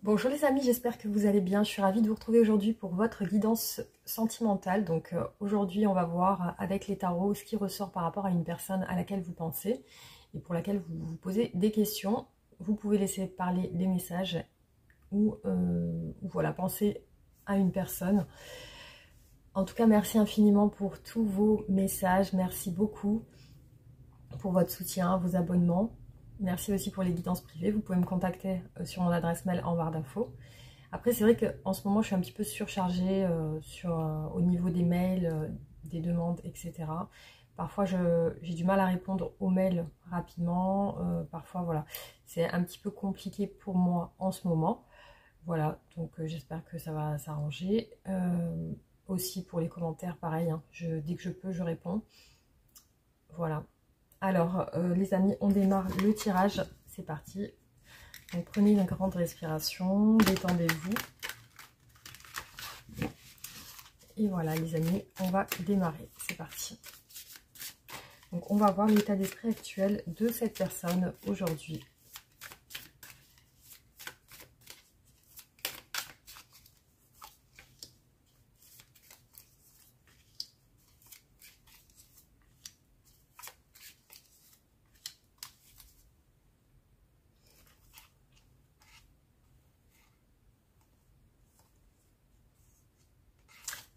Bonjour les amis, j'espère que vous allez bien. Je suis ravie de vous retrouver aujourd'hui pour votre guidance sentimentale. Donc aujourd'hui, on va voir avec les tarots ce qui ressort par rapport à une personne à laquelle vous pensez et pour laquelle vous vous posez des questions. Vous pouvez laisser parler les messages ou voilà, penser à une personne. En tout cas, merci infiniment pour tous vos messages. Merci beaucoup pour votre soutien, vos abonnements. Merci aussi pour les guidances privées. Vous pouvez me contacter sur mon adresse mail en barre d'infos. Après, c'est vrai qu'en ce moment, je suis un petit peu surchargée au niveau des mails, des demandes, etc. Parfois, j'ai du mal à répondre aux mails rapidement. Parfois, voilà, c'est un petit peu compliqué pour moi en ce moment. Voilà, donc j'espère que ça va s'arranger. Aussi pour les commentaires, pareil, hein, dès que je peux, je réponds. Voilà. Alors, les amis, on démarre le tirage. C'est parti. Donc, prenez une grande respiration, détendez-vous. Et voilà, les amis, on va démarrer. C'est parti. Donc, on va voir l'état d'esprit actuel de cette personne aujourd'hui.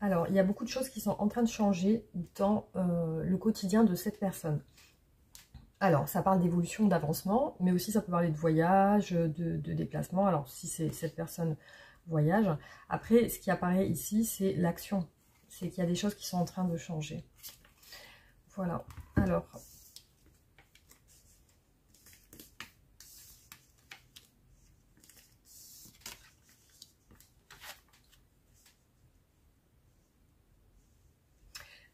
Alors, il y a beaucoup de choses qui sont en train de changer dans le quotidien de cette personne. Alors, ça parle d'évolution, d'avancement, mais aussi ça peut parler de voyage, de déplacement. Alors, si cette personne voyage. Après, ce qui apparaît ici, c'est l'action. C'est qu'il y a des choses qui sont en train de changer. Voilà. Alors...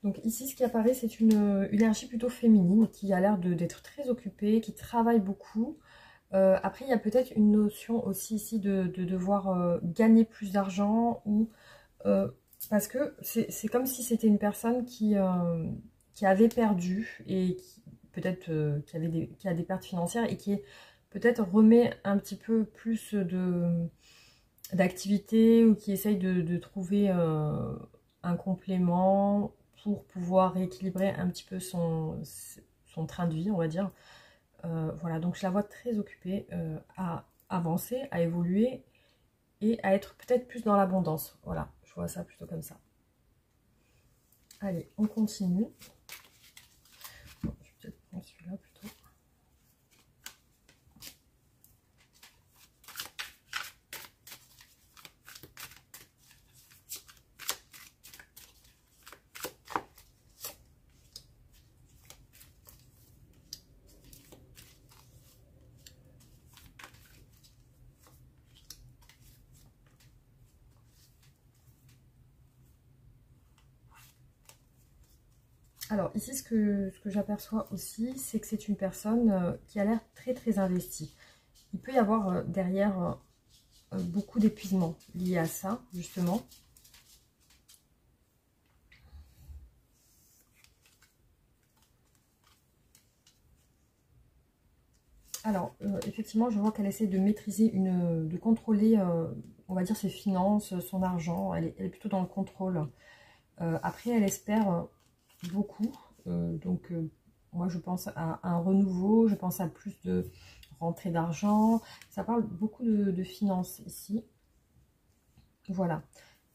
Donc ici, ce qui apparaît, c'est une énergie plutôt féminine qui a l'air d'être très occupée, qui travaille beaucoup. Après, il y a peut-être une notion aussi ici de devoir gagner plus d'argent ou parce que c'est comme si c'était une personne qui avait perdu et qui peut-être qui a des pertes financières et qui peut-être remet un petit peu plus d'activité ou qui essaye de trouver un complément pour pouvoir rééquilibrer un petit peu son train de vie, on va dire. Voilà, donc je la vois très occupée à avancer, à évoluer et à être peut-être plus dans l'abondance. Voilà, je vois ça plutôt comme ça. Allez, on continue. Bon, je vais peut-être prendre celui-là plutôt. Alors ici, ce que j'aperçois aussi, c'est que c'est une personne qui a l'air très très investie. Il peut y avoir derrière beaucoup d'épuisement lié à ça, justement. Alors, effectivement, je vois qu'elle essaie de maîtriser, de contrôler, on va dire, ses finances, son argent. Elle est plutôt dans le contrôle. Après, elle espère beaucoup. Donc, moi, je pense à un renouveau. Je pense à plus de rentrée d'argent. Ça parle beaucoup de finances ici. Voilà.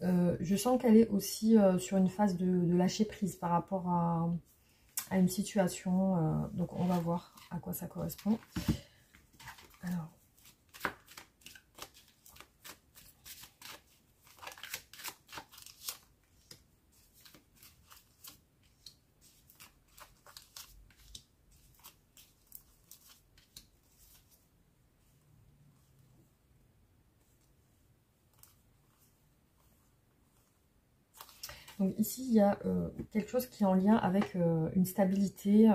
Je sens qu'elle est aussi sur une phase de lâcher prise par rapport à une situation. Donc, on va voir à quoi ça correspond. Alors... Donc ici, il y a quelque chose qui est en lien avec une stabilité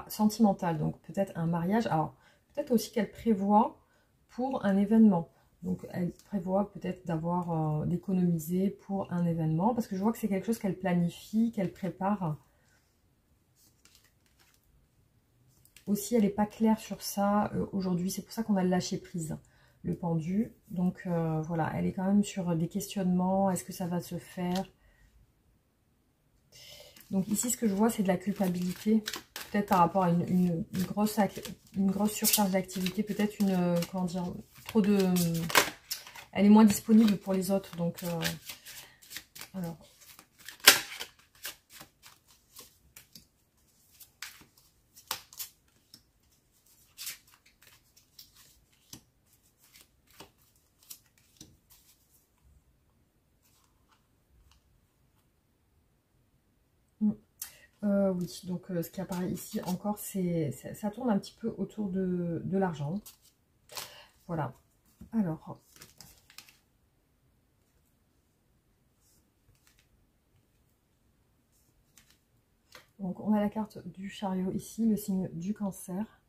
sentimentale, donc peut-être un mariage. Alors, peut-être aussi qu'elle prévoit pour un événement. Donc, elle prévoit peut-être d'avoir, d'économiser pour un événement, parce que je vois que c'est quelque chose qu'elle planifie, qu'elle prépare. Aussi, elle n'est pas claire sur ça aujourd'hui, c'est pour ça qu'on a lâché prise. le pendu. Donc voilà, elle est quand même sur des questionnements. Est-ce que ça va se faire? Donc ici, ce que je vois, c'est de la culpabilité. Peut-être par rapport à une grosse surcharge d'activité. Peut-être une, comment dire, trop de... Elle est moins disponible pour les autres. Donc, alors... oui, donc ce qui apparaît ici encore, ça tourne un petit peu autour de l'argent. Voilà. Alors, donc on a la carte du chariot ici, le signe du cancer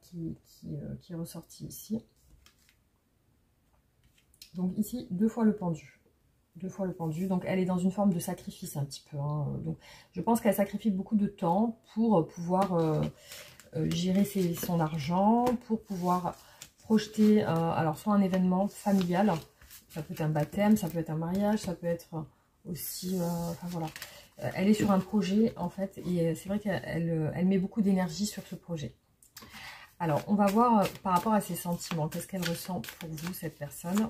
qui est ressorti ici. Donc ici, 2 fois le pendu. 2 fois le pendu, donc elle est dans une forme de sacrifice un petit peu. Hein. Donc, je pense qu'elle sacrifie beaucoup de temps pour pouvoir gérer son argent, pour pouvoir projeter, alors soit un événement familial, ça peut être un baptême, ça peut être un mariage, ça peut être aussi, enfin voilà. Elle est sur un projet en fait, et c'est vrai qu'elle met beaucoup d'énergie sur ce projet. Alors, on va voir par rapport à ses sentiments, qu'est-ce qu'elle ressent pour vous, cette personne.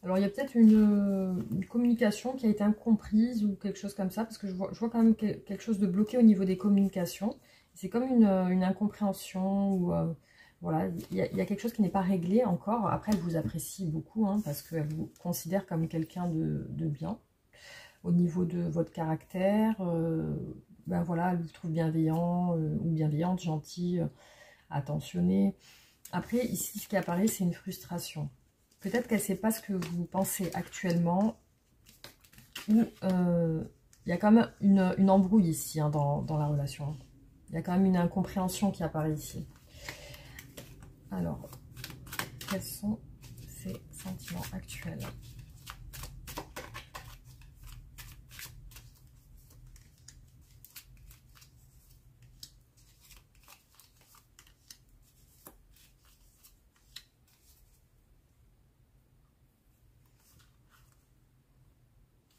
Alors, il y a peut-être une communication qui a été incomprise ou quelque chose comme ça, parce que je vois quand même quelque chose de bloqué au niveau des communications. C'est comme une incompréhension, ou voilà, il y a quelque chose qui n'est pas réglé encore. Après, elle vous apprécie beaucoup, hein, parce qu'elle vous considère comme quelqu'un de bien. Au niveau de votre caractère, ben voilà, elle vous trouve bienveillant, ou bienveillante, gentil, attentionné. Après, ici, ce qui apparaît, c'est une frustration. Peut-être qu'elle ne sait pas ce que vous pensez actuellement, ou il y a quand même une embrouille ici, hein, dans la relation. Il y a quand même une incompréhension qui apparaît ici. Alors, quels sont ses sentiments actuels ?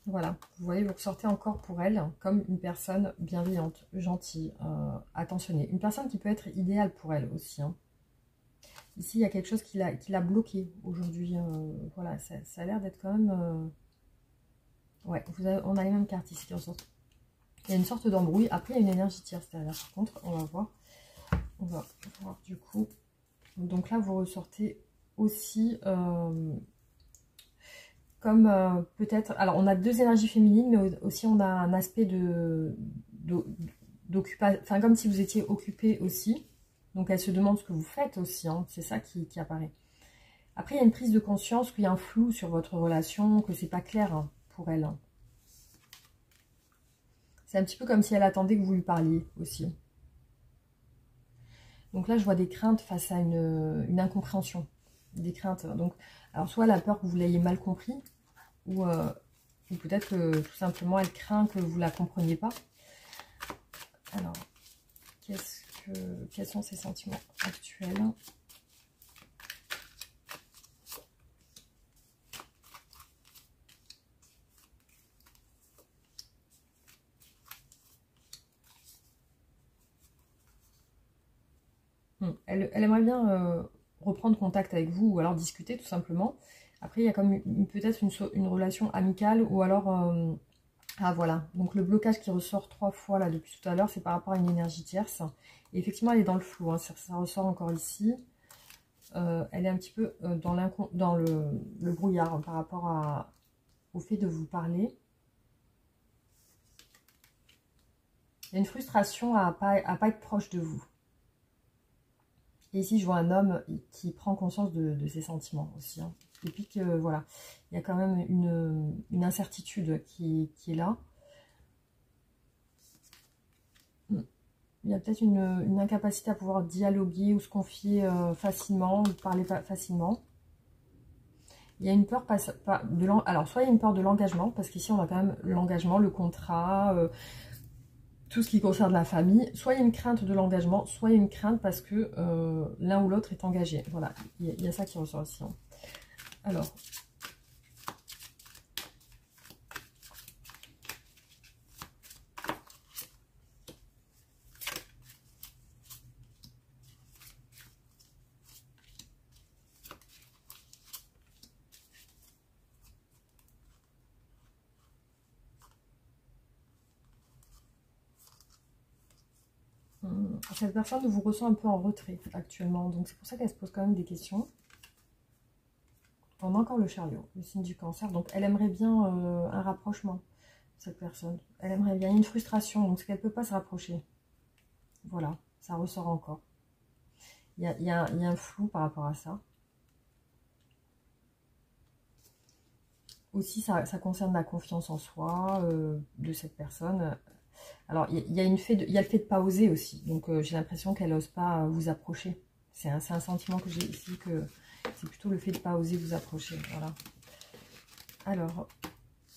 Voilà, vous voyez, vous ressortez encore pour elle comme une personne bienveillante, gentille, attentionnée. Une personne qui peut être idéale pour elle aussi. Hein. Ici, il y a quelque chose qui l'a bloqué aujourd'hui. Voilà, ça a l'air d'être quand même... Ouais, on a les mêmes cartes ici qui ressortent. Il y a une sorte d'embrouille. Après, il y a une énergie tierce derrière. Par contre, on va voir. On va voir du coup. Donc là, vous ressortez aussi... comme peut-être... Alors, on a 2 énergies féminines, mais aussi on a un aspect d'occupation. Enfin, comme si vous étiez occupé aussi. Donc, elle se demande ce que vous faites aussi. Hein. C'est ça qui apparaît. Après, il y a une prise de conscience qu'il y a un flou sur votre relation, que c'est pas clair, hein, pour elle. Hein. C'est un petit peu comme si elle attendait que vous lui parliez aussi. Donc là, je vois des craintes face à une incompréhension. Des craintes. Donc, alors, soit elle a peur que vous l'ayez mal compris, ou peut-être que tout simplement, elle craint que vous ne la compreniez pas. Alors, quels sont ses sentiments actuels ? Elle aimerait bien reprendre contact avec vous, ou alors discuter tout simplement. Après, il y a comme peut-être une relation amicale, ou alors... ah voilà, donc le blocage qui ressort 3 fois là depuis tout à l'heure, c'est par rapport à une énergie tierce. Et effectivement, elle est dans le flou, hein, ça ressort encore ici. Elle est un petit peu dans le brouillard, hein, par rapport au fait de vous parler. Il y a une frustration à pas être proche de vous. Et ici, je vois un homme qui prend conscience de ses sentiments aussi. Hein. Et puis que, voilà, il y a quand même une incertitude qui est là. il y a peut-être une incapacité à pouvoir dialoguer ou se confier facilement, ou parler facilement. Il y a une peur alors soit il y a une peur de l'engagement, parce qu'ici on a quand même l'engagement, le contrat, tout ce qui concerne la famille. Soit il y a une crainte de l'engagement, soit il y a une crainte parce que l'un ou l'autre est engagé. Voilà, il y a ça qui ressort aussi. Hein. Alors, cette personne vous ressent un peu en retrait actuellement, donc c'est pour ça qu'elle se pose quand même des questions. On a encore le chariot, le signe du cancer, donc elle aimerait bien un rapprochement, cette personne. Elle aimerait bien, il y a une frustration, donc c'est qu'elle ne peut pas se rapprocher. Voilà, ça ressort encore. Il y a un flou par rapport à ça. Aussi, ça concerne la confiance en soi de cette personne. Alors, il y a le fait de ne pas oser aussi. Donc, j'ai l'impression qu'elle n'ose pas vous approcher. C'est un sentiment que j'ai ici, que c'est plutôt le fait de ne pas oser vous approcher. Voilà. Alors,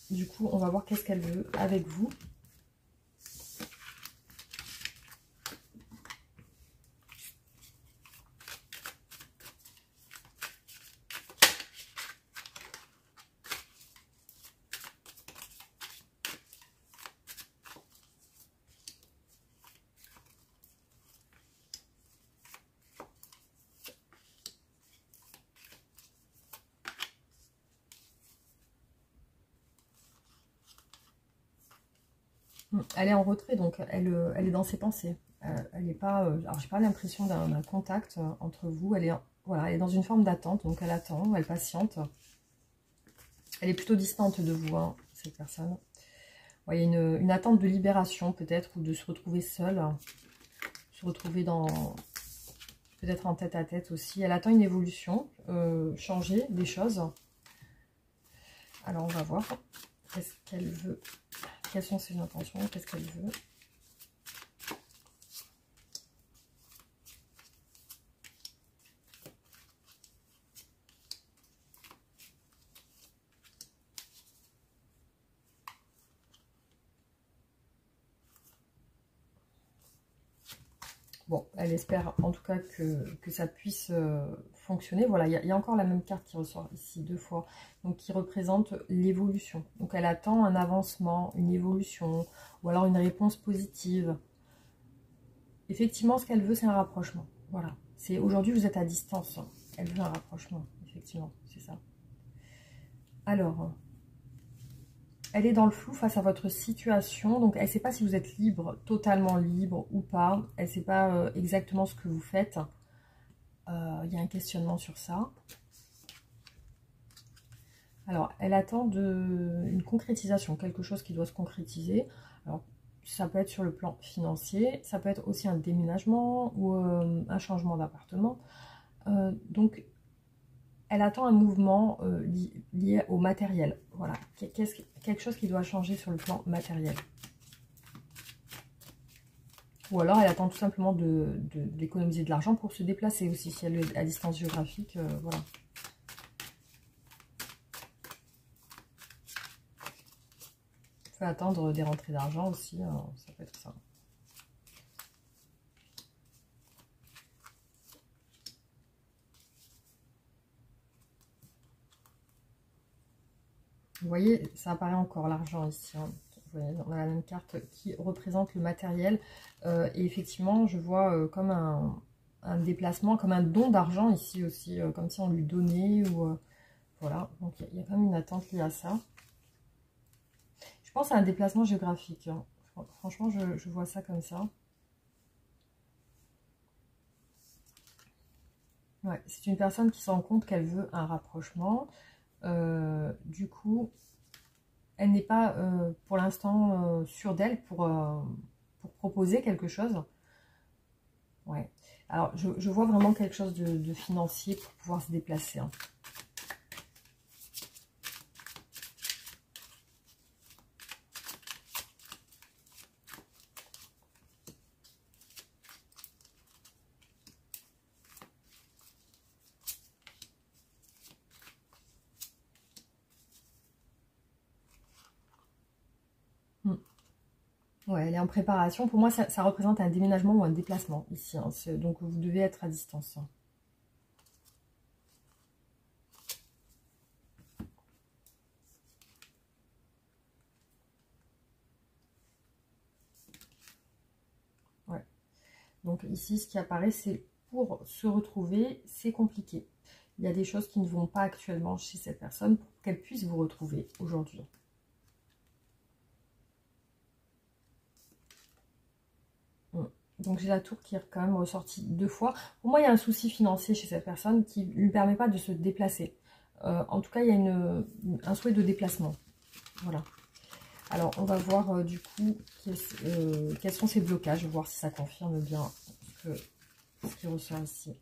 du coup, on va voir qu'est-ce qu'elle veut avec vous. Elle est en retrait, donc elle est dans ses pensées. Elle n'est pas... alors, j'ai pas l'impression d'un contact entre vous. Voilà, elle est dans une forme d'attente, donc elle attend, elle patiente. Elle est plutôt distante de vous, hein, cette personne. Ouais, il y a une attente de libération, peut-être, ou de se retrouver seule. Se retrouver dans... Peut-être en tête à tête aussi. Elle attend une évolution, changer des choses. Alors, on va voir. Qu'est-ce qu'elle veut? Quelles sont ses intentions? Qu'est-ce qu'elle veut? Bon, elle espère en tout cas que ça puisse fonctionner. Voilà, il y a encore la même carte qui ressort ici 2 fois, donc qui représente l'évolution. Donc elle attend un avancement, une évolution, ou alors une réponse positive. Effectivement, ce qu'elle veut, c'est un rapprochement. Voilà. Aujourd'hui, vous êtes à distance. Elle veut un rapprochement, effectivement, c'est ça. Alors, elle est dans le flou face à votre situation. Donc, elle ne sait pas si vous êtes libre, totalement libre ou pas. Elle ne sait pas exactement ce que vous faites. Il y a un questionnement sur ça. Alors, elle attend une concrétisation, quelque chose qui doit se concrétiser. Alors, ça peut être sur le plan financier, ça peut être aussi un déménagement ou un changement d'appartement. Donc, elle attend un mouvement lié au matériel. Voilà, quelque chose qui doit changer sur le plan matériel. Ou alors, elle attend tout simplement d'économiser de l'argent pour se déplacer aussi, si elle est à distance géographique. Voilà. Peut attendre des rentrées d'argent aussi, hein, ça peut être ça. Vous voyez, ça apparaît encore l'argent ici. Hein. Vous voyez, on a la même carte qui représente le matériel. Et effectivement, je vois comme un déplacement, comme un don d'argent ici aussi, comme si on lui donnait. Ou voilà, donc il y a quand même une attente liée à ça. Je pense à un déplacement géographique. Hein. Franchement, je vois ça comme ça. Ouais, c'est une personne qui se rend compte qu'elle veut un rapprochement. Du coup, elle n'est pas pour l'instant sûre d'elle pour proposer quelque chose. Ouais. Alors, je vois vraiment quelque chose de financier pour pouvoir se déplacer. Hein. Ouais, elle est en préparation. Pour moi, ça représente un déménagement ou un déplacement ici, hein. Donc, vous devez être à distance, hein. Ouais. Donc, ici, ce qui apparaît, c'est pour se retrouver, c'est compliqué. Il y a des choses qui ne vont pas actuellement chez cette personne pour qu'elle puisse vous retrouver aujourd'hui. Donc j'ai la tour qui est quand même ressortie 2 fois. Pour moi, il y a un souci financier chez cette personne qui ne lui permet pas de se déplacer. En tout cas, il y a un souhait de déplacement. Voilà. Alors, on va voir du coup quels sont ces blocages, voir si ça confirme bien ce qui ressort ici.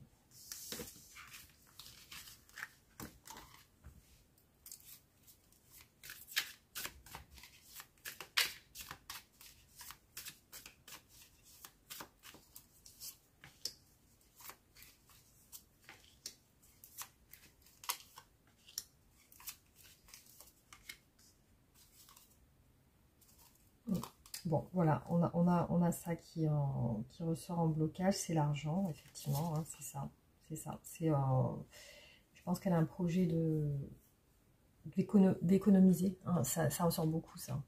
Bon, voilà, on a ça qui ressort en blocage, c'est l'argent, effectivement, hein, c'est ça. C'est ça. Je pense qu'elle a un projet d'économiser, hein, ça ressort beaucoup, ça.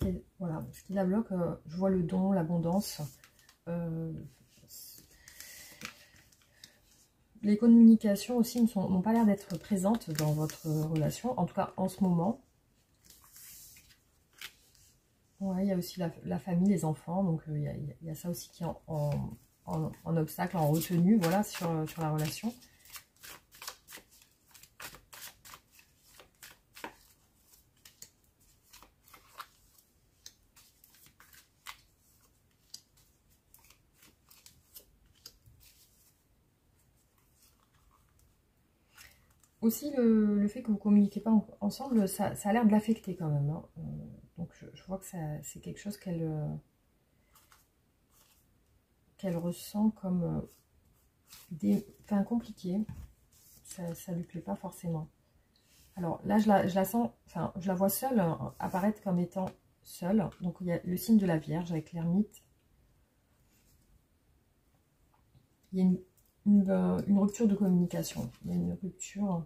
Et voilà, ce qui la bloque, je vois le don, l'abondance. Les communications aussi n'ont pas l'air d'être présentes dans votre relation, en tout cas en ce moment. Ouais, il y a aussi la famille, les enfants, donc il y a ça aussi qui est en obstacle, en retenue, voilà, sur la relation. Aussi, le fait que vous ne communiquez pas ensemble, ça a l'air de l'affecter quand même, hein. Donc, je vois que c'est quelque chose qu'elle ressent comme compliqué. Ça ne lui plaît pas forcément. Alors là, je la sens, enfin, je la vois seule, hein, apparaître comme étant seule. Donc, il y a le signe de la Vierge avec l'ermite. Il y a une rupture de communication. Il y a une rupture.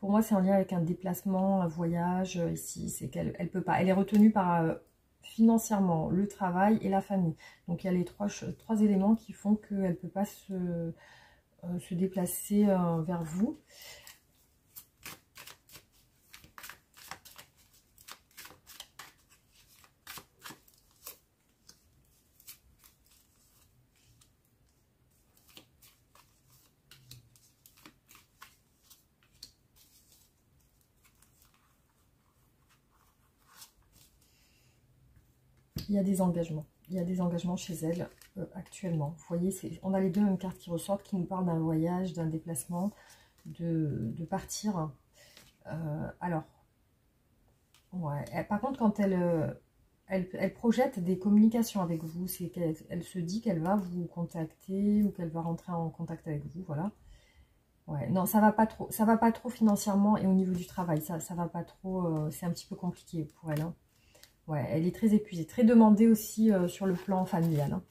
Pour moi, c'est en lien avec un déplacement, un voyage. Ici, c'est qu'elle peut pas. Elle est retenue par financièrement le travail et la famille. Donc, il y a les trois éléments qui font qu'elle ne peut pas se déplacer vers vous. Il y a des engagements. Il y a des engagements chez elle actuellement. Vous voyez, on a les deux mêmes cartes qui ressortent, qui nous parlent d'un voyage, d'un déplacement, de partir. Alors, ouais. Par contre, quand elle projette des communications avec vous, c'est qu'elle se dit qu'elle va vous contacter ou qu'elle va rentrer en contact avec vous, voilà. Ouais, non, ça va pas trop financièrement et au niveau du travail, ça va pas trop, c'est un petit peu compliqué pour elle, hein. Ouais, elle est très épuisée, très demandée aussi sur le plan familial, hein.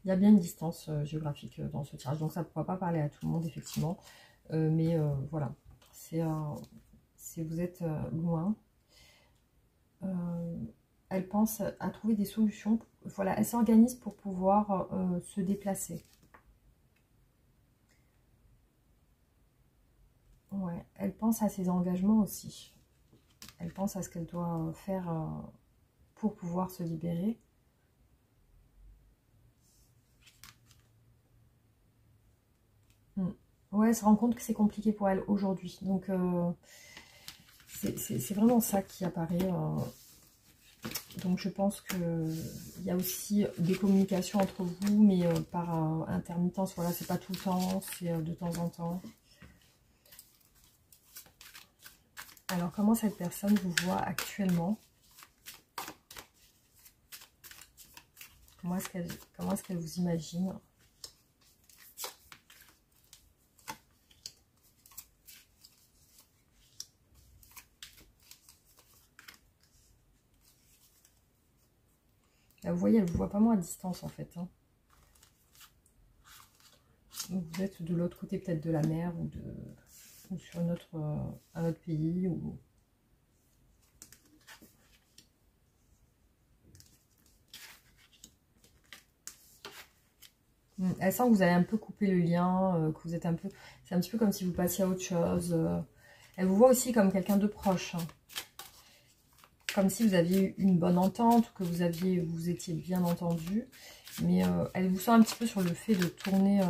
Il y a bien une distance géographique dans ce tirage, donc ça ne pourra pas parler à tout le monde, effectivement. Mais voilà, si vous êtes loin, elle pense à trouver des solutions. Voilà, elle s'organise pour pouvoir se déplacer. Ouais, elle pense à ses engagements aussi. Elle pense à ce qu'elle doit faire pour pouvoir se libérer. Ouais, elle se rend compte que c'est compliqué pour elle aujourd'hui. Donc, c'est vraiment ça qui apparaît Donc je pense qu'il y a aussi des communications entre vous, mais par intermittence, voilà, c'est pas tout le temps, c'est de temps en temps. Alors comment cette personne vous voit actuellement? Comment est-ce qu'elle vous imagine? Là, vous voyez, elle vous voit pas moins à distance en fait. Hein. Donc, vous êtes de l'autre côté peut-être de la mer ou sur un autre pays. Elle sent que vous avez un peu coupé le lien, que vous êtes un peu... C'est un petit peu comme si vous passiez à autre chose. Elle vous voit aussi comme quelqu'un de proche. Hein. Comme si vous aviez eu une bonne entente, que vous étiez bien entendu. Mais elle vous sent un petit peu sur le fait de tourner,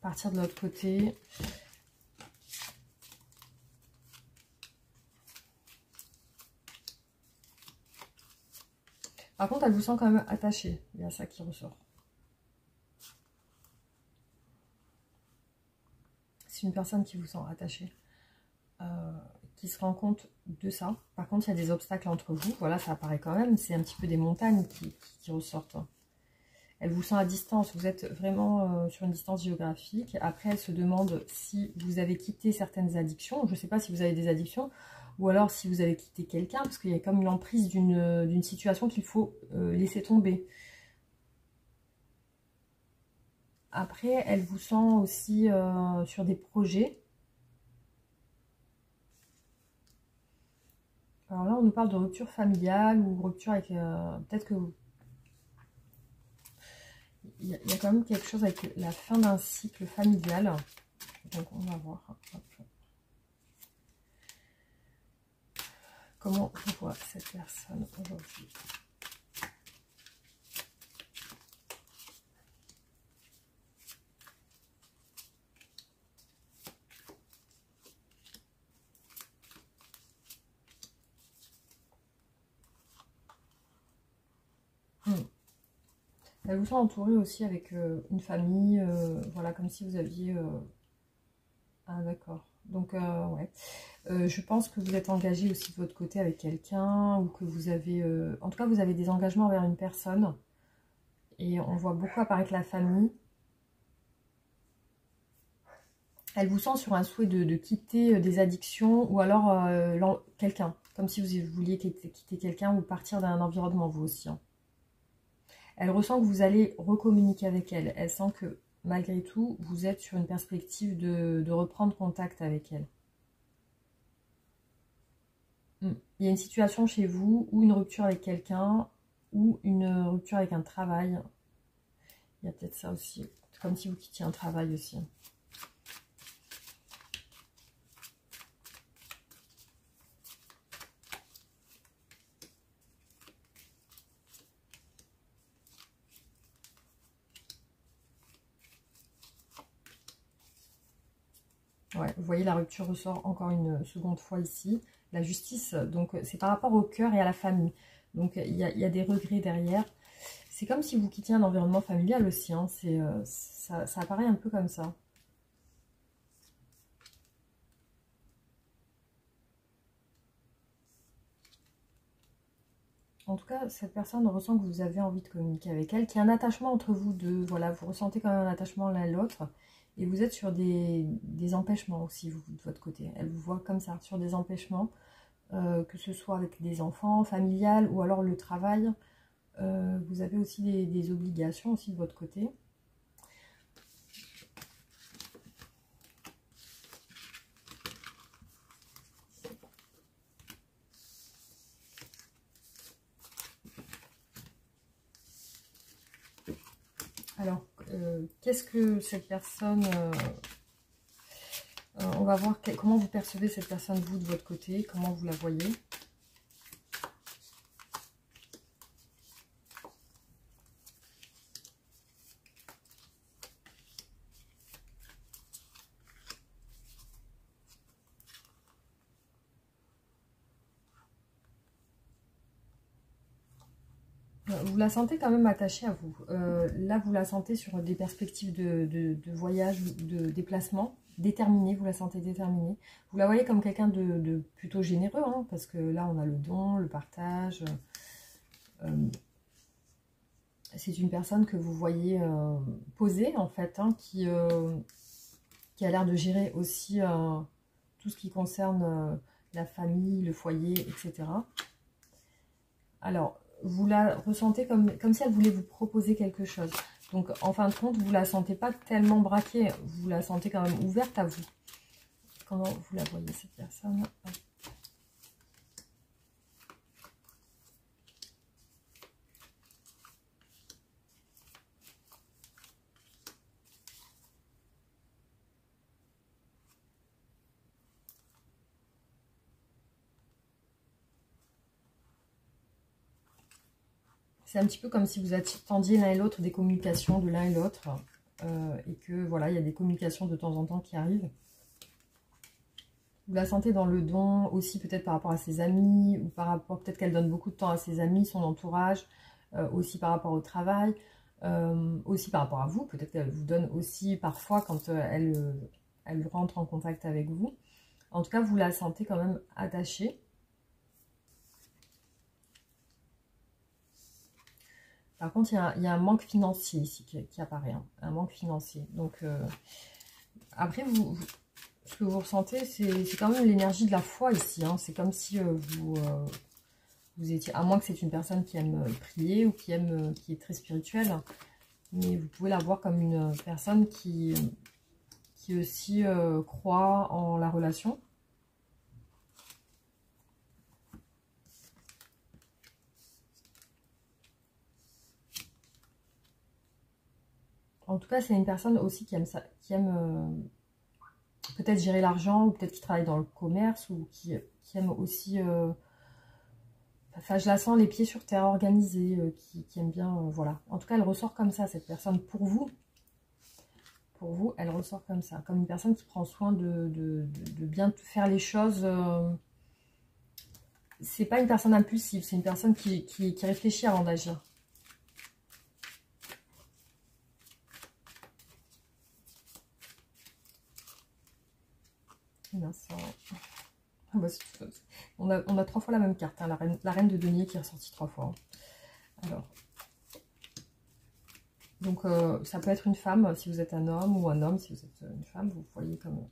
partir de l'autre côté. Par contre, elle vous sent quand même attachée. Il y a ça qui ressort. C'est une personne qui vous sent attachée. Qui se rend compte de ça. Par contre, il y a des obstacles entre vous. Voilà, ça apparaît quand même. C'est un petit peu des montagnes qui ressortent. Elle vous sent à distance. Vous êtes vraiment sur une distance géographique. Après, elle se demande si vous avez quitté certaines addictions. Je ne sais pas si vous avez des addictions. Ou alors si vous avez quitté quelqu'un. Parce qu'il y a comme une emprise d'une situation qu'il faut laisser tomber. Après, elle vous sent aussi sur des projets. Alors là, on nous parle de rupture familiale ou rupture avec... peut-être que... Il y a quand même quelque chose avec la fin d'un cycle familial. Donc, on va voir. Hop. Comment on voit cette personne aujourd'hui. Elle vous sent entourée aussi avec une famille, voilà, comme si vous aviez... Ah d'accord, donc ouais. Je pense que vous êtes engagé aussi de votre côté avec quelqu'un, ou que vous avez... en tout cas, vous avez des engagements envers une personne, et on voit beaucoup apparaître la famille. Elle vous sent sur un souhait de quitter des addictions, ou alors quelqu'un, comme si vous vouliez quitter quelqu'un ou partir d'un environnement, vous aussi. Hein. Elle ressent que vous allez recommuniquer avec elle. Elle sent que, malgré tout, vous êtes sur une perspective de reprendre contact avec elle. Il y a une situation chez vous, ou une rupture avec quelqu'un, ou une rupture avec un travail. Il y a peut-être ça aussi. C'est comme si vous quittiez un travail aussi. Ouais, vous voyez, la rupture ressort encore une seconde fois ici. La justice, donc c'est par rapport au cœur et à la famille. Donc il y a des regrets derrière. C'est comme si vous quittiez un environnement familial aussi. Hein. Ça apparaît un peu comme ça. En tout cas, cette personne ressent que vous avez envie de communiquer avec elle, qu'il y a un attachement entre vous deux. Voilà, vous ressentez quand même un attachement l'un à l'autre. Et vous êtes sur des empêchements aussi, vous, de votre côté. Elle vous voit comme ça, sur des empêchements, que ce soit avec des enfants, familiales, ou alors le travail. Vous avez aussi des obligations aussi de votre côté. Alors, qu'est-ce que cette personne... on va voir comment vous percevez cette personne, vous, de votre côté, comment vous la voyez. Vous la sentez quand même attachée à vous. Là, vous la sentez sur des perspectives de voyage, de déplacement, déterminée, vous la sentez déterminée. Vous la voyez comme quelqu'un de plutôt généreux, hein, parce que là, on a le don, le partage. C'est une personne que vous voyez posée, en fait, hein, qui a l'air de gérer aussi tout ce qui concerne la famille, le foyer, etc. Alors, vous la ressentez comme si elle voulait vous proposer quelque chose. Donc, en fin de compte, vous ne la sentez pas tellement braquée. Vous la sentez quand même ouverte à vous. Comment vous la voyez, cette personne? C'est un petit peu comme si vous attendiez l'un et l'autre des communications de l'un et l'autre. Et que, voilà, il y a des communications de temps en temps qui arrivent. Vous la sentez dans le don aussi, peut-être par rapport à ses amis, ou par rapport, peut-être qu'elle donne beaucoup de temps à ses amis, son entourage, aussi par rapport au travail, aussi par rapport à vous. Peut-être qu'elle vous donne aussi parfois quand elle rentre en contact avec vous. En tout cas, vous la sentez quand même attachée. Par contre, il y a un manque financier ici qui apparaît, hein, un manque financier. Donc, après, ce que vous ressentez, c'est quand même l'énergie de la foi ici. Hein. C'est comme si vous étiez, à moins que c'est une personne qui aime prier ou qui est très spirituelle, mais vous pouvez la voir comme une personne qui aussi croit en la relation. En tout cas, c'est une personne aussi qui aime ça, qui aime peut-être gérer l'argent, ou peut-être qui travaille dans le commerce, ou qui aime aussi... enfin, je la sens les pieds sur terre, organisée, qui aime bien... voilà. En tout cas, elle ressort comme ça, cette personne. Pour vous, elle ressort comme ça. Comme une personne qui prend soin de bien faire les choses. C'est pas une personne impulsive, c'est une personne qui réfléchit avant d'agir. Ah bah, on a 3 fois la même carte, hein, la reine de denier qui est ressortie 3 fois. Hein. Alors, donc ça peut être une femme si vous êtes un homme, ou un homme si vous êtes une femme, vous voyez comme...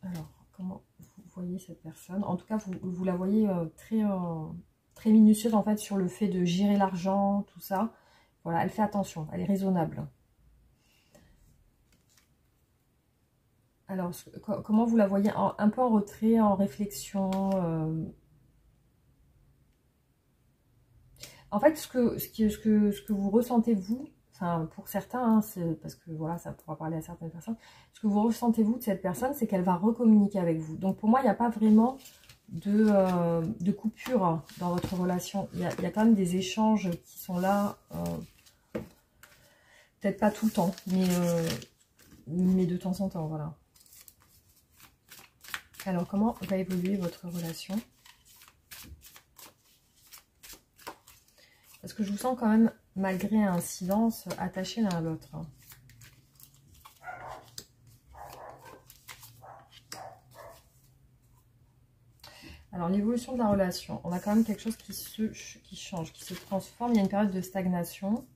Alors, comment vous voyez cette personne? En tout cas, vous la voyez très minutieuse en fait sur le fait de gérer l'argent, tout ça. Voilà, elle fait attention, elle est raisonnable. Alors, comment vous la voyez? Un peu en retrait, en réflexion. En fait, ce que vous ressentez vous, enfin pour certains, hein, parce que voilà, ça pourra parler à certaines personnes, ce que vous ressentez vous de cette personne, c'est qu'elle va recommuniquer avec vous. Donc pour moi, il n'y a pas vraiment de coupure dans votre relation. Il y a quand même des échanges qui sont là, peut-être pas tout le temps, mais de temps en temps, voilà. Alors, comment va évoluer votre relation? Parce que je vous sens quand même, malgré un silence, attaché l'un à l'autre. Alors, l'évolution de la relation, on a quand même quelque chose qui change, qui se transforme. Il y a une période de stagnation.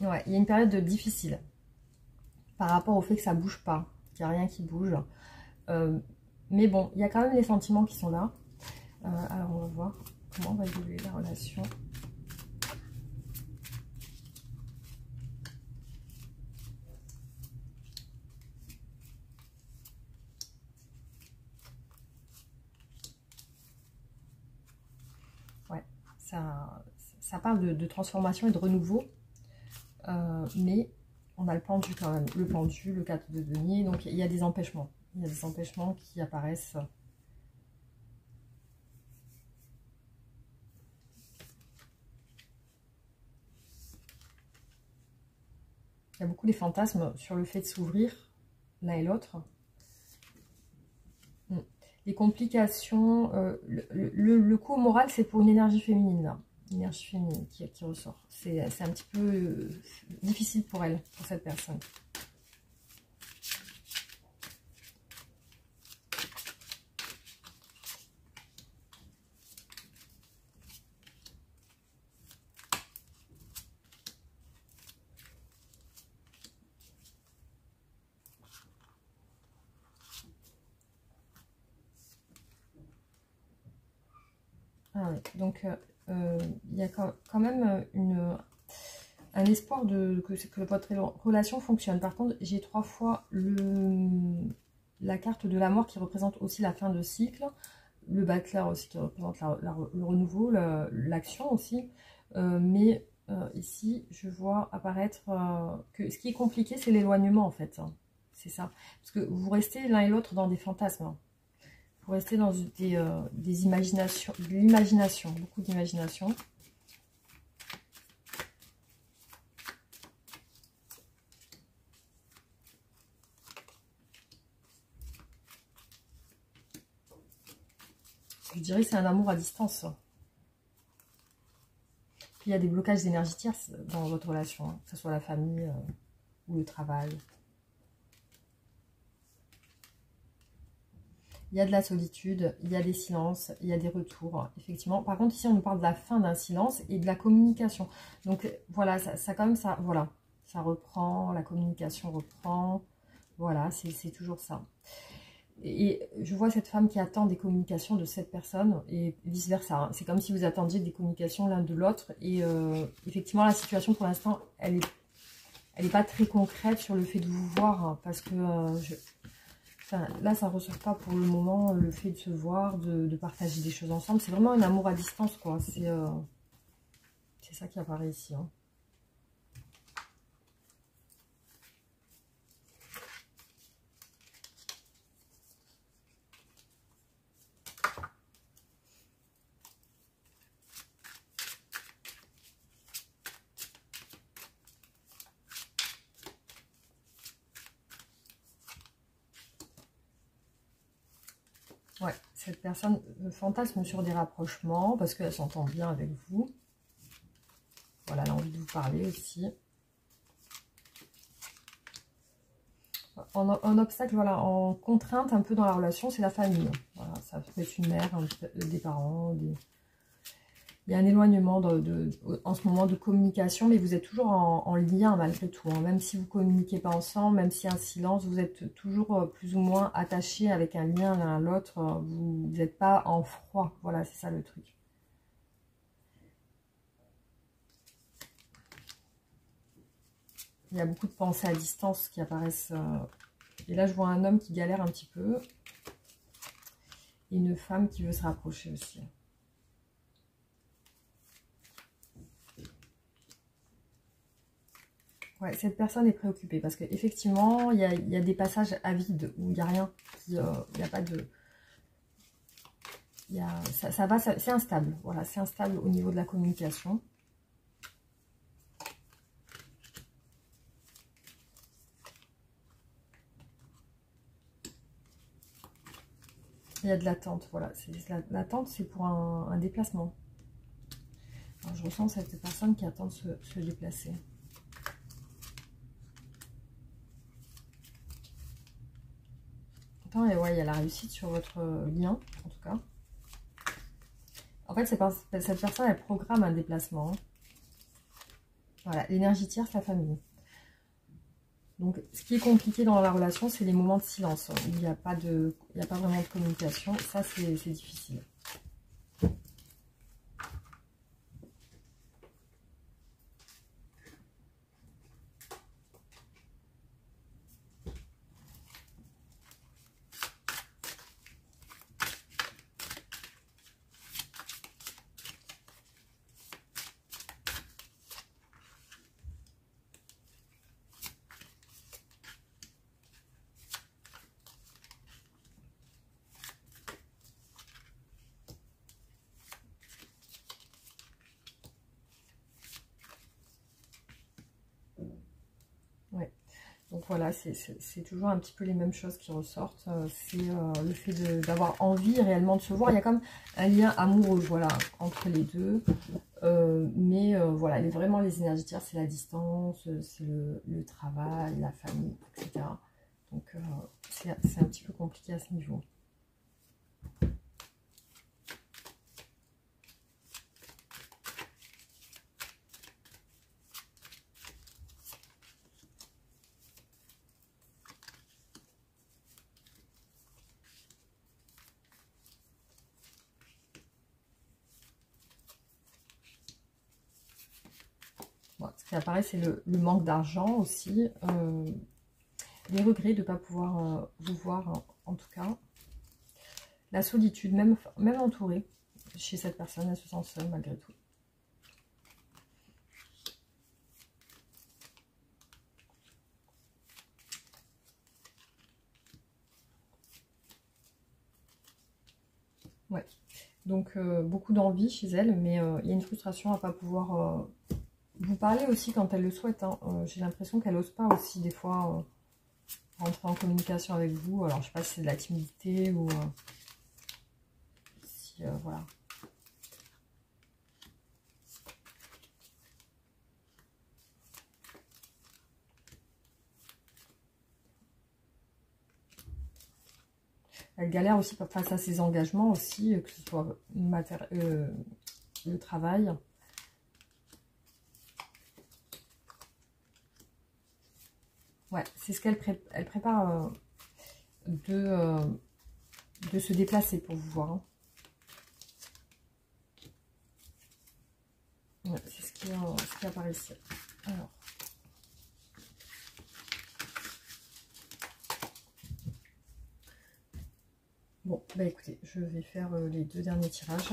Ouais, il y a une période difficile par rapport au fait que ça ne bouge pas, qu'il n'y a rien qui bouge. Mais bon, il y a quand même les sentiments qui sont là. Alors, on va voir comment va évoluer la relation. Ouais, ça parle de transformation et de renouveau. Mais on a le pendu quand même. Le pendu, le 4 de denier. Donc, il y a des empêchements. Il y a des empêchements qui apparaissent. Il y a beaucoup des fantasmes sur le fait de s'ouvrir l'un et l'autre. Les complications, le coup au moral, c'est pour une énergie féminine, là. Une énergie féminine qui ressort. C'est un petit peu difficile pour elle, pour cette personne. Ah oui, donc il y a quand même un espoir que votre relation fonctionne. Par contre, j'ai 3 fois la carte de la mort qui représente aussi la fin de cycle, le battleur aussi qui représente le renouveau, l'action aussi. Mais ici, je vois apparaître que ce qui est compliqué, c'est l'éloignement en fait. Hein. C'est ça. Parce que vous restez l'un et l'autre dans des fantasmes. Hein. Vous restez dans des imaginations, de l'imagination, beaucoup d'imagination. Je dirais que c'est un amour à distance. Puis il y a des blocages d'énergie tierce dans votre relation, hein, que ce soit la famille ou le travail. Il y a de la solitude, il y a des silences, il y a des retours, effectivement. Par contre, ici, on nous parle de la fin d'un silence et de la communication. Donc, voilà, ça comme ça, voilà. Ça reprend, la communication reprend. Voilà, c'est toujours ça. Et je vois cette femme qui attend des communications de cette personne et vice-versa. Hein. C'est comme si vous attendiez des communications l'un de l'autre. Et effectivement, la situation, pour l'instant, elle est pas très concrète sur le fait de vous voir. Hein, parce que... Enfin, là, ça ne ressort pas pour le moment, le fait de se voir, de partager des choses ensemble. C'est vraiment un amour à distance, quoi. C'est ça qui apparaît ici. Hein. Ouais, cette personne fantasme sur des rapprochements parce qu'elle s'entend bien avec vous. Voilà, elle a envie de vous parler aussi. En obstacle, voilà, en contrainte un peu dans la relation, c'est la famille. Voilà, ça peut être une mère, des parents, il y a un éloignement en ce moment de communication, mais vous êtes toujours en lien malgré tout. Hein. Même si vous ne communiquez pas ensemble, même s'il y a un silence, vous êtes toujours plus ou moins attachés avec un lien l'un à l'autre. Vous n'êtes pas en froid. Voilà, c'est ça le truc. Il y a beaucoup de pensées à distance qui apparaissent. Et là, je vois un homme qui galère un petit peu. Et une femme qui veut se rapprocher aussi. Ouais, cette personne est préoccupée parce qu'effectivement, il y a des passages à vide où il n'y a rien. Il n'y a pas de... ça va, c'est instable. Voilà, c'est instable au niveau de la communication. Il y a de l'attente, voilà. L'attente, c'est pour un déplacement. Alors, je ressens cette personne qui attend de se déplacer. Et ouais, il y a la réussite sur votre lien, en tout cas. En fait, cette personne, elle programme un déplacement. Voilà, l'énergie tierce, la famille. Donc, ce qui est compliqué dans la relation, c'est les moments de silence. Il n'y a pas vraiment de communication. Ça, c'est difficile. Donc voilà, c'est toujours un petit peu les mêmes choses qui ressortent. C'est le fait d'avoir envie réellement de se voir. Il y a comme un lien amoureux, voilà, entre les deux. Voilà, vraiment les énergies tierces, c'est la distance, c'est le travail, la famille, etc. Donc c'est un petit peu compliqué à ce niveau. Bon, ce qui apparaît, c'est le manque d'argent aussi. Les regrets de ne pas pouvoir vous voir, en tout cas. La solitude, même entourée. Chez cette personne, elle se sent seule malgré tout. Ouais. Donc, beaucoup d'envie chez elle, mais il y a une frustration à ne pas pouvoir vous parler aussi quand elle le souhaite. Hein. J'ai l'impression qu'elle n'ose pas aussi, des fois, rentrer en communication avec vous. Alors, je ne sais pas si c'est de la timidité ou si, voilà. Elle galère aussi face à ses engagements aussi, que ce soit le travail. Ouais, c'est ce qu'elle elle prépare de se déplacer pour vous voir. Hein. Ouais, c'est ce qui apparaît ici. Alors. Bon, bah écoutez, je vais faire les 2 derniers tirages.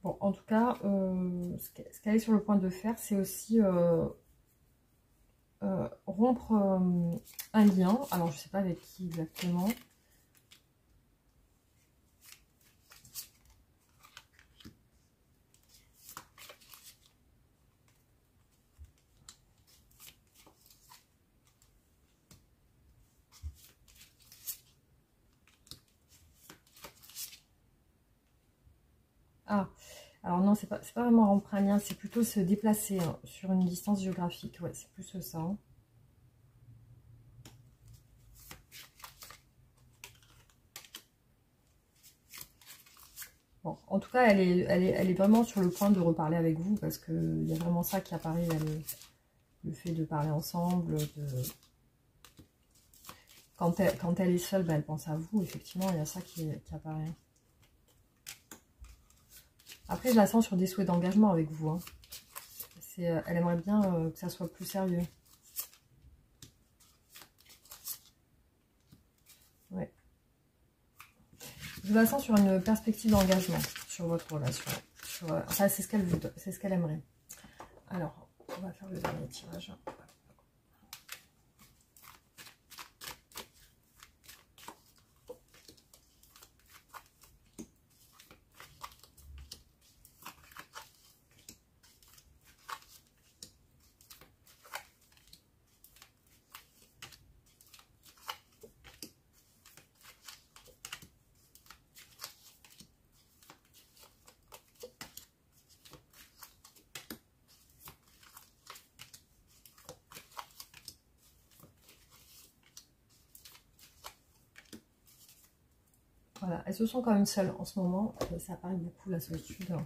Bon, en tout cas, ce qu'elle est sur le point de faire, c'est aussi rompre un lien. Alors, je ne sais pas avec qui exactement. Ah, alors non, c'est pas vraiment rompre un lien, c'est plutôt se déplacer hein, sur une distance géographique. Ouais, c'est plus ça. Hein. Bon, en tout cas, elle est vraiment sur le point de reparler avec vous parce qu'il y a vraiment ça qui apparaît, le fait de parler ensemble. Quand elle est seule, ben, elle pense à vous, effectivement, il y a ça qui apparaît. Après, je la sens sur des souhaits d'engagement avec vous. Hein. Elle aimerait bien que ça soit plus sérieux. Ouais. Je la sens sur une perspective d'engagement sur votre relation. Enfin, c'est ce qu'elle aimerait. Alors, on va faire le dernier tirage. Voilà, elles se sont quand même seules en ce moment, et ça apparaît beaucoup la solitude.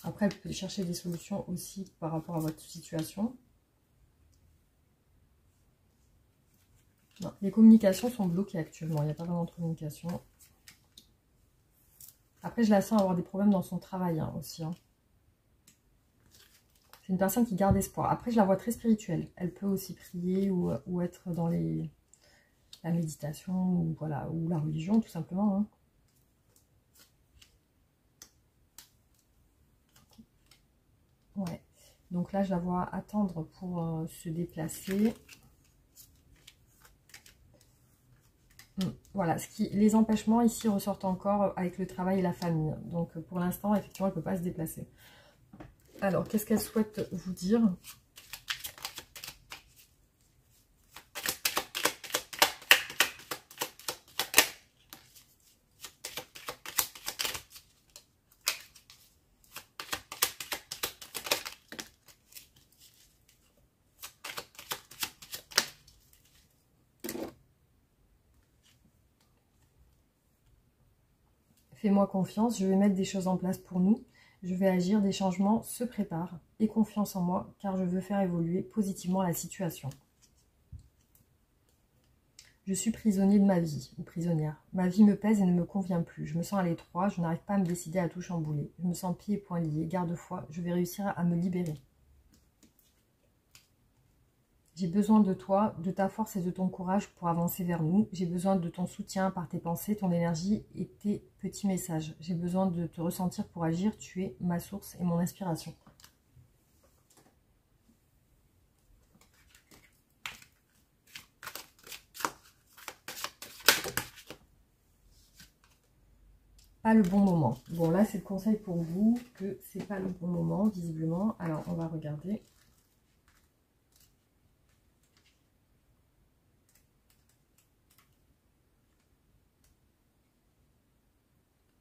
Après, vous pouvez chercher des solutions aussi par rapport à votre situation. Non, les communications sont bloquées actuellement, il n'y a pas vraiment de communication. Après, je la sens avoir des problèmes dans son travail hein, aussi. Hein. C'est une personne qui garde espoir. Après, je la vois très spirituelle. Elle peut aussi prier ou être dans la méditation ou, voilà, ou la religion, tout simplement. Hein. Ouais. Donc là, je la vois attendre pour se déplacer. Voilà, les empêchements ici ressortent encore avec le travail et la famille. Donc pour l'instant, effectivement, elle ne peut pas se déplacer. Alors, qu'est-ce qu'elle souhaite vous dire? Fais-moi confiance, je vais mettre des choses en place pour nous. Je vais agir, des changements se préparent. Aie confiance en moi, car je veux faire évoluer positivement la situation. Je suis prisonnier de ma vie, ou prisonnière. Ma vie me pèse et ne me convient plus. Je me sens à l'étroit, je n'arrive pas à me décider à tout chambouler. Je me sens pieds et poings liés, garde-foi, je vais réussir à me libérer. J'ai besoin de toi, de ta force et de ton courage pour avancer vers nous. J'ai besoin de ton soutien par tes pensées, ton énergie et tes petits messages. J'ai besoin de te ressentir pour agir. Tu es ma source et mon inspiration. Pas le bon moment. Bon, là, c'est le conseil pour vous que c'est pas le bon moment, visiblement. Alors, on va regarder.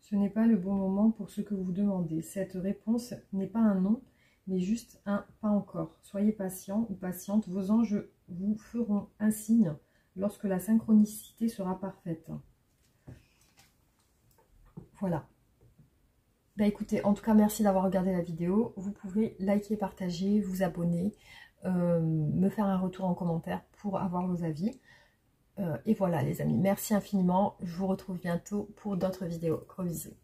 Ce n'est pas le bon moment pour ce que vous demandez. Cette réponse n'est pas un non, mais juste un pas encore. Soyez patient ou patiente. Vos anges vous feront un signe lorsque la synchronicité sera parfaite. Voilà. Bah écoutez, en tout cas, merci d'avoir regardé la vidéo. Vous pouvez liker, partager, vous abonner, me faire un retour en commentaire pour avoir vos avis. Et voilà les amis, merci infiniment. Je vous retrouve bientôt pour d'autres vidéos. Gros bisous.